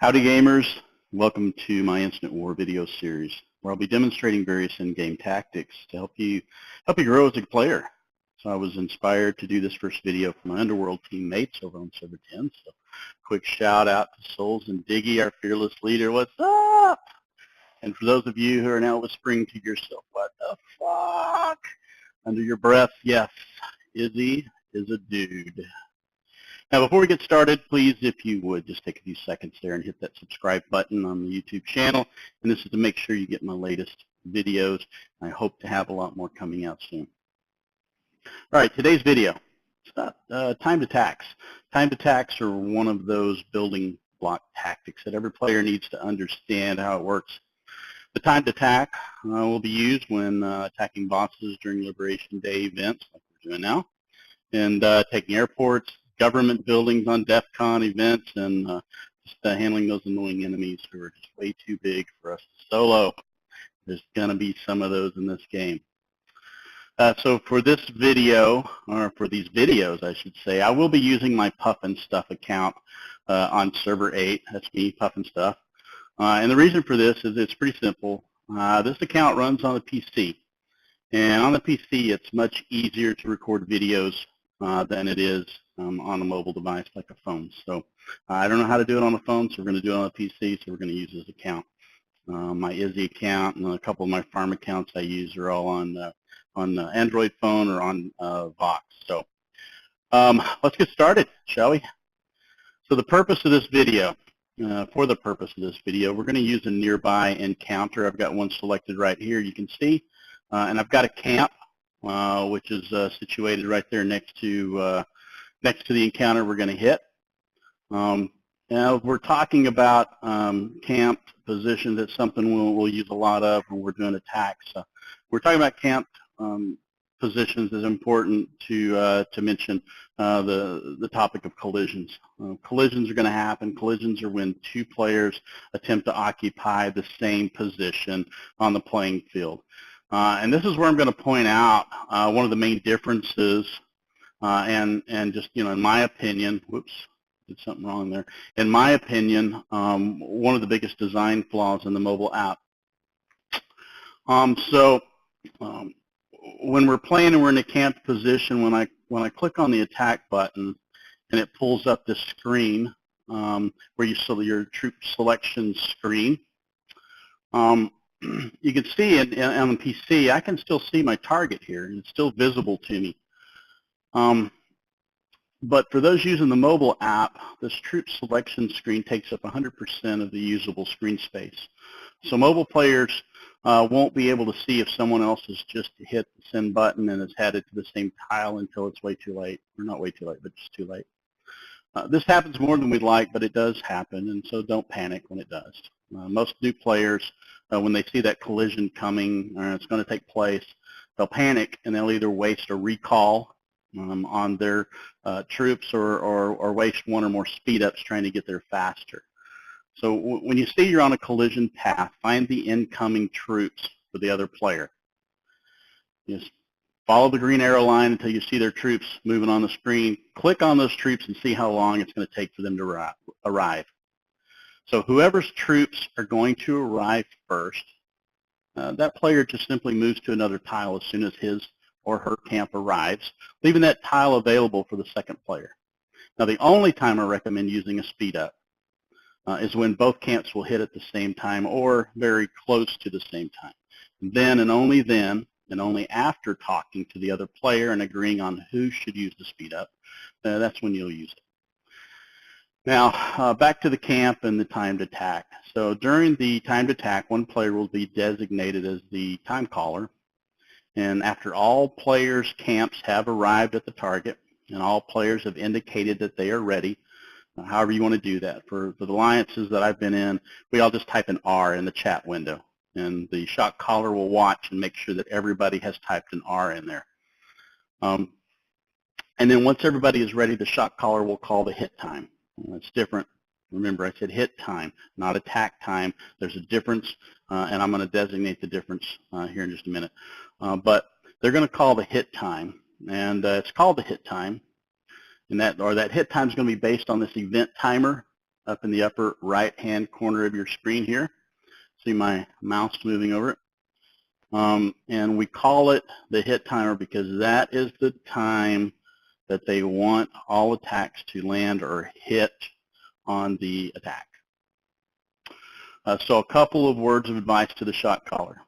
Howdy gamers, welcome to my Instant War video series where I'll be demonstrating various in-game tactics to help you grow as a player. So I was inspired to do this first video for my Underworld teammates over on Server 10. So quick shout out to Souls and Diggy, our fearless leader. What's up? And for those of you who are now whispering to yourself, what the fuck? Under your breath, yes, Izzy is a dude. Now, before we get started, please, if you would, just take a few seconds there and hit that subscribe button on the YouTube channel. And this is to make sure you get my latest videos. I hope to have a lot more coming out soon. All right, today's video, it's about timed attacks. Timed attacks are one of those building block tactics that every player needs to understand how it works. The timed attack will be used when attacking bosses during Liberation Day events, like we're doing now, and taking airports, government buildings on DEF CON events, and just handling those annoying enemies who are just way too big for us to solo. There's going to be some of those in this game. So for this video, or for these videos I should say, I will be using my Puffin Stuff account on Server 8. That's me, Puffin Stuff. And the reason for this is it's pretty simple. This account runs on a PC. And on the PC, it's much easier to record videos than it is on a mobile device like a phone. So I don't know how to do it on a phone, so we're going to do it on a PC, so we're going to use this account. My Izzy account and a couple of my farm accounts I use are all on the Android phone or on Vox. So let's get started, shall we? So the purpose of this video, we're going to use a nearby encounter. I've got one selected right here, you can see, and I've got a camp, which is situated right there next to the encounter we're going to hit. Now we're talking about camped positions. It's something we'll use a lot of when we're doing attacks. We're talking about camped positions. Is important to mention the topic of collisions. Collisions are going to happen. Collisions are when two players attempt to occupy the same position on the playing field. And this is where I'm going to point out one of the main differences, and just, in my opinion, whoops, did something wrong there. In my opinion, one of the biggest design flaws in the mobile app. When we're playing and we're in a camped position, when I click on the attack button and it pulls up this screen where you see your troop selection screen, you can see on the PC, I can still see my target here, and it's still visible to me. But for those using the mobile app, this troop selection screen takes up 100% of the usable screen space. So mobile players won't be able to see if someone else has just hit the send button and is headed to the same tile until it's way too late. Or not way too late, but just too late. This happens more than we'd like, but it does happen, and so don't panic when it does. Most new players, when they see that collision coming or it's going to take place, they'll panic and they'll either waste a recall on their troops or waste one or more speed ups trying to get there faster. So when you see you're on a collision path, find the incoming troops for the other player. Just follow the green arrow line until you see their troops moving on the screen. Click on those troops and see how long it's going to take for them to arrive. So whoever's troops are going to arrive first, that player just simply moves to another tile as soon as his or her camp arrives, leaving that tile available for the second player. Now, the only time I recommend using a speed up is when both camps will hit at the same time or very close to the same time. Then and only after talking to the other player and agreeing on who should use the speed up, that's when you'll use it. Now, back to the camp and the timed attack. So during the timed attack, one player will be designated as the time caller. And after all players' camps have arrived at the target and all players have indicated that they are ready, however you want to do that. For the alliances that I've been in, we all just type an R in the chat window. And the shot caller will watch and make sure that everybody has typed an R in there. And then once everybody is ready, the shot caller will call the hit time. It's different. Remember, I said hit time, not attack time. There's a difference, and I'm going to designate the difference here in just a minute. But they're going to call the hit time, and it's called the hit time, and that hit time is going to be based on this event timer up in the upper right-hand corner of your screen here. See my mouse moving over it. And we call it the hit timer because that is the time that they want all attacks to land or hit on the attack. So a couple of words of advice to the shot caller.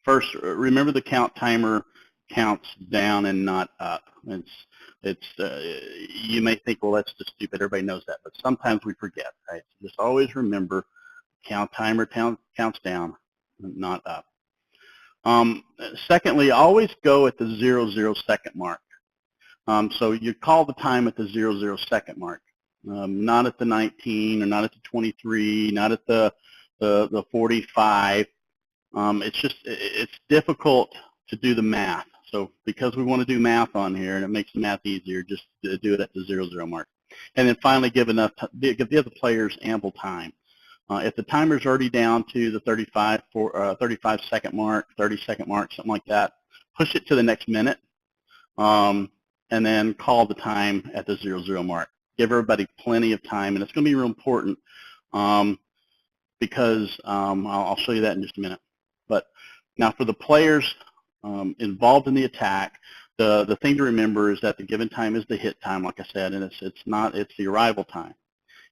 First, remember the count timer counts down and not up. You may think, well, that's just stupid. Everybody knows that, but sometimes we forget, right? So just always remember, count timer counts down, not up. Secondly, always go at the 0 second mark. So you call the time at the 0 second mark, not at the 19 or not at the 23, not at the 45. It's difficult to do the math. So because we want to do math on here and it makes the math easier, just do it at the 0 mark. And then finally give the other players ample time. If the timer's already down to the 35 second mark, 30 second mark, something like that, push it to the next minute, and then call the time at the 0 mark. Give everybody plenty of time, and it's going to be real important because I'll show you that in just a minute. But now for the players involved in the attack, the thing to remember is that the given time is the hit time, like I said, and it's the arrival time.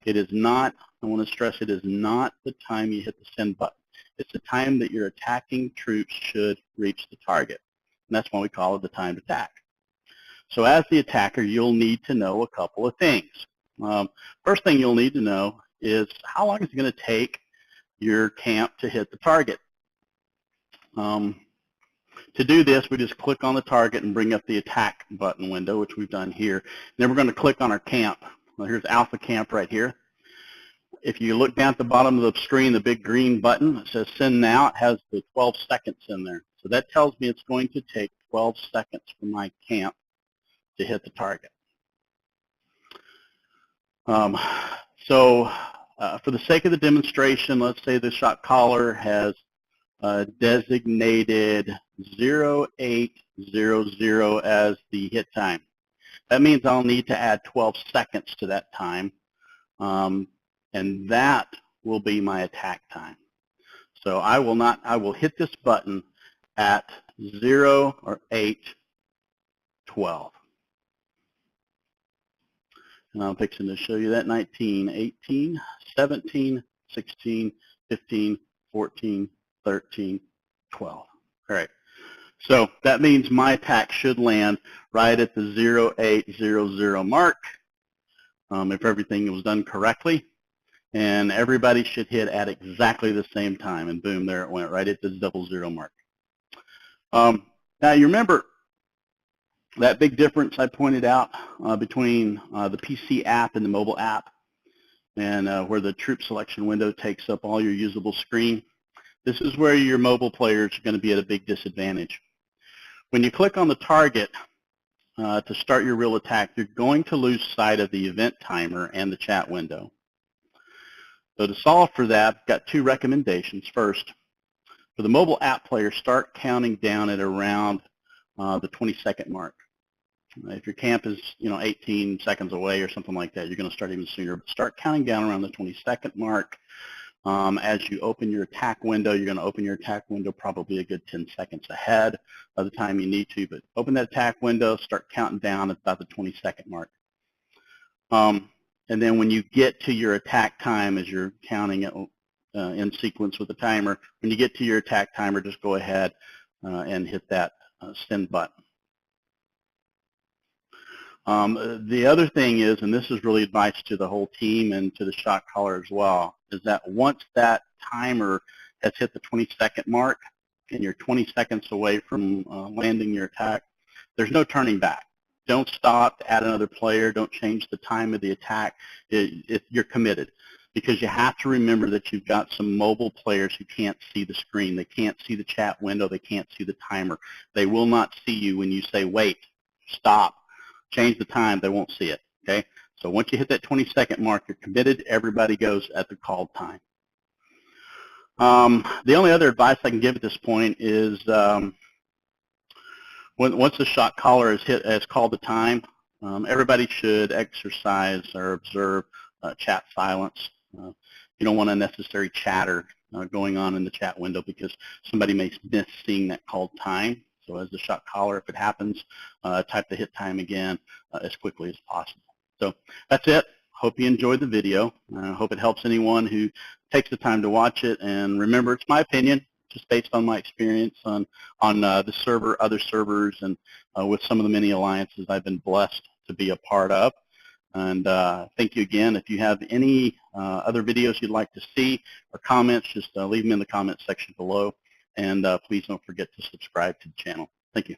It is not, I want to stress, it is not the time you hit the send button. It's the time that your attacking troops should reach the target. And that's why we call it the timed attack. So as the attacker, you'll need to know a couple of things. First thing you'll need to know is how long is it going to take your camp to hit the target. To do this, we just click on the target and bring up the attack button window, which we've done here. And then we're going to click on our camp. Well, here's Alpha Camp right here. If you look down at the bottom of the screen, the big green button, it says Send Now. It has the 12 seconds in there. So that tells me it's going to take 12 seconds for my camp to hit the target. For the sake of the demonstration, let's say the shot caller has designated 0800 as the hit time. That means I'll need to add 12 seconds to that time, and that will be my attack time. So I will hit this button at 0 or 8:12. And I'm fixing to show you that 19, 18, 17, 16, 15, 14, 13, 12. All right. So that means my attack should land right at the 0800 mark if everything was done correctly. And everybody should hit at exactly the same time. And boom, there it went, right at the 00 mark. Now you remember that big difference I pointed out between the PC app and the mobile app, and where the troop selection window takes up all your usable screen. This is where your mobile players are going to be at a big disadvantage. When you click on the target to start your real attack, you're going to lose sight of the event timer and the chat window. So to solve for that, I've got two recommendations. First, for the mobile app player, start counting down at around the 20-second mark. If your camp is 18 seconds away or something like that, you're going to start even sooner. But start counting down around the 20-second mark. As you open your attack window, you're going to open your attack window probably a good 10 seconds ahead of the time you need to. But open that attack window, start counting down at about the 20-second mark. And then when you get to your attack time, as you're counting it in sequence with the timer, when you get to your attack timer, just go ahead and hit that send button. The other thing is, and this is really advice to the whole team and to the shot caller as well, is that once that timer has hit the 20-second mark and you're 20 seconds away from landing your attack, there's no turning back. Don't stop to add another player. Don't change the time of the attack. You're committed, because you have to remember that you've got some mobile players who can't see the screen. They can't see the chat window. They can't see the timer. They will not see you when you say, wait, stop, change the time. They won't see it, okay? So once you hit that 20-second mark, you're committed. Everybody goes at the called time. The only other advice I can give at this point is once the shot caller has called the time, everybody should exercise or observe chat silence. You don't want unnecessary chatter going on in the chat window because somebody may miss seeing that called time. So as the shot caller, if it happens, type the hit time again as quickly as possible. So that's it. Hope you enjoyed the video. I hope it helps anyone who takes the time to watch it. And remember, it's my opinion, just based on my experience on the server, other servers, and with some of the many alliances I've been blessed to be a part of. And thank you again. If you have any other videos you'd like to see or comments, just leave them in the comment section below. And please don't forget to subscribe to the channel. Thank you.